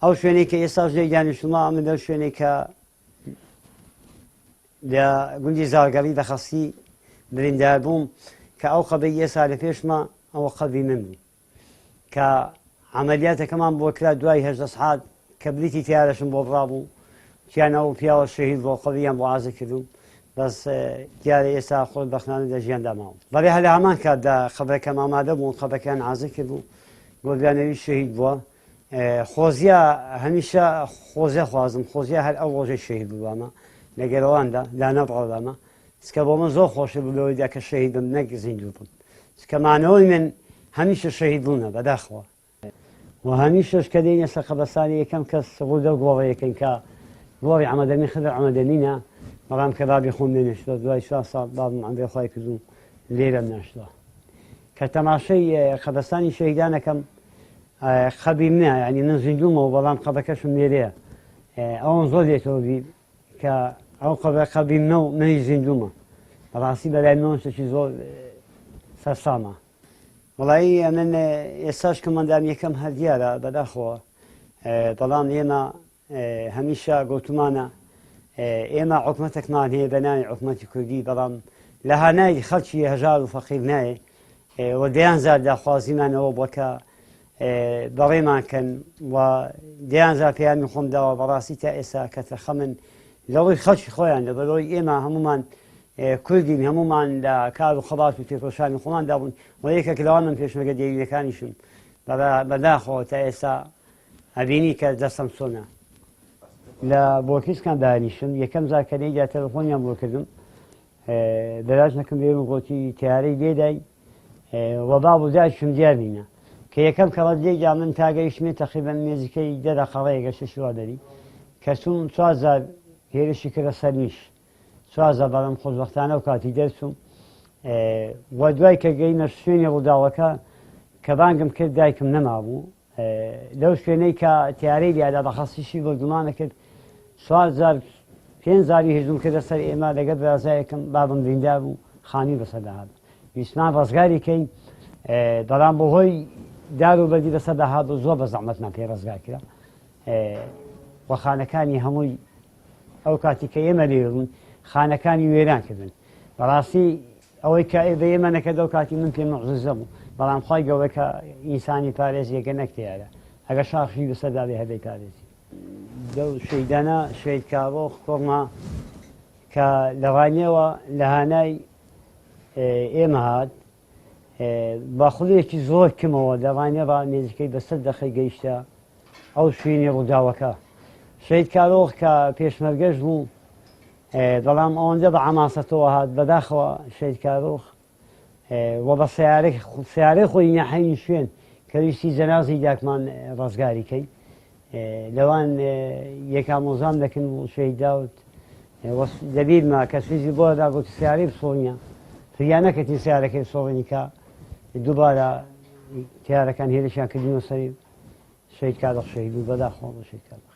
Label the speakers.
Speaker 1: ئەو شوێنێک کە ئێستا ژێ دانیشتوومە ئەمە لەو شوێنێک کە لە گوندی زاڵگەڵی دەخەستی بریندار بووم کە ئەو قەبەی ئێستا لە پێشمە ئەوە قەبی من بوو کە عملیاتەکەمان بۆ کرا دوای 18 ساعات کە بریتی تیارەشم بۆ بڕابوو چیانەوە پیاوە شەهید بۆ قەبییان بۆ ئازە کردوم بەس دیارە ئێستا خۆی بەخنانە لە ژیاندا ماوە بەڵێ هەلە هەمان کاتدا خەبەکەم ئامادە بوون خەبەکەیان ئازە کردبوو بۆ بیانەوی شەهید بووە خۆزیە هەمیشە خۆزیە خوازم خۆزیە هەر ئەو ڕۆژەی شەهید بووامە لەگەڵەواندا لا نەبڕەدامە سکە بۆ من زۆر خۆشی بلەوەیدا کە شەهید بم نەک زیندوو بم سکەمانەوەی من هەمیشە شەهید بوونە بەداخەوە و هەمیشەش کە دێنە سەر قەبەستانی یەکەم کەس ڕوودە و گۆڕەیەکەین کە گۆڕی عەمەدەمین خضر عەمەدەمینە بەڵام کە بابی خۆم لێ نەشتووە دوای 4 ساڵ بابم عەمرێ خوای کردووم لێرەم ناشتووە کە تەماشەی قەبەستانی شەهیدانەکەم خەبی منە یعنی من زیندوومەوە بەڵام قەبەکەشم لێرەیە ئەوەم زۆر لێتەوە بیر کە ئەو خەبی منە و منی زیندوومە بەڕاستی بەلای منەوە شتێکی زۆر سەرسامە وەڵایی من ئێستاش کەمەندام یەکەم هەر دیارە بەداخەوە بەڵام ئێمە هەمیشە گوتمانە ئێمە حکومەتێکمان هەیە بە ناوی حکومەتی کوردی بەڵام لە هانای خەڵکی هەژار و فەقیر نایە و دەیانزار داخوازیمانەوە بووە بەڕێمانکەن و دەیانزار پەیامی خۆم داوە بەڕاستی تا ئێستا کە تەخەمن لەڕووی خەڵکی خۆیان لە بەرەوەی ئێمە هەمومان کوردین هەمومان لە کار و خەبات و تێکۆشانی خۆمان دابوون و یەکێک لەوان من پێشمەرگە دێوینەکانیشم بەداخەوە تا ئێستا ئەبینی کە دەستم چۆنە لە بۆکیسکان دانیشم یەکەم جار کە لێیدا تەلەفۆنیان بۆ کردم دەراژنەکەم لێ گۆتی تیارەی لێدای وە بابوو دایکم دیار بینە کە یەکەم کەڵەت لێیدا من تاگەیشتمێ تەقریبەن نێزیکەی 10 دەقەڵەیەکە شەشوا دەری کە چوون 4000 هێرشی کردە سەر میش 4000 بەڵام خۆشبەختانە و کاتی دەرچووم وە دوای کە گەینە شوێنی ڕووداوەکە کە بانگم کرد دایکم نەمابوو لەو شوێنەی کە تیارەی لیادا بەخەسیشی بۆ گومانە کرد 5000 هێزم کردە سەر ئێمە لەگەڵ برازایەکەم بابم بریندار بوو خانی بەسەرداهات ویسمان ڕزگاری کەین بەڵام بەهۆی دار و بەردی بەسەرداهات و زۆر بە زەحمەتمان پێ ڕزگار کرا وە خانەکانی هەمووی ئەو کاتی کە ئێمە لێبوون خانەکانی وێران کردن بەڕاستی ئەوەی کە بە ئێمە نەکرد ئەو کاتی من پێ مەعجزە بوو بەڵام خی گەورە کە ئینسانی پارێزیەکە نەکتیارە ئەگە شاخشی بەسەردابێ هەبێ پارێزی دەو شەیدانە شوێت کاڕۆخ کۆڕما کە لەوانیەوە لە هانای ئێمە هات بە خوڵەیەکی زۆر کمەوە دەوانێەوە نێزیکەی بە 100 دەقەی گەیشتە ئەو شوێنی ڕووداوەکە شەید کارۆخ کە پێشمەرگەش بوو بەڵام ئەوەندە بە عەماسەتەوە هات بەداخەوە شەید کارۆخ وە بە سیارەی خۆی نەحەینی شوێن کە ویستی جەنازەی داکمان ڕزگاری کەی لەوان یەکامۆزان دەکەن و شەید داوت دەبیرمە کە سویزی بۆ داگوتی سیارەی بسۆنیە فریا نەکەتی سیارەکەی بسۆڕێنی کە دووبارە تیارەکان هێرشیان کردینەوە سەری شەید کارۆخ شەید بوو بەداخەوە بۆ شەید کارۆخ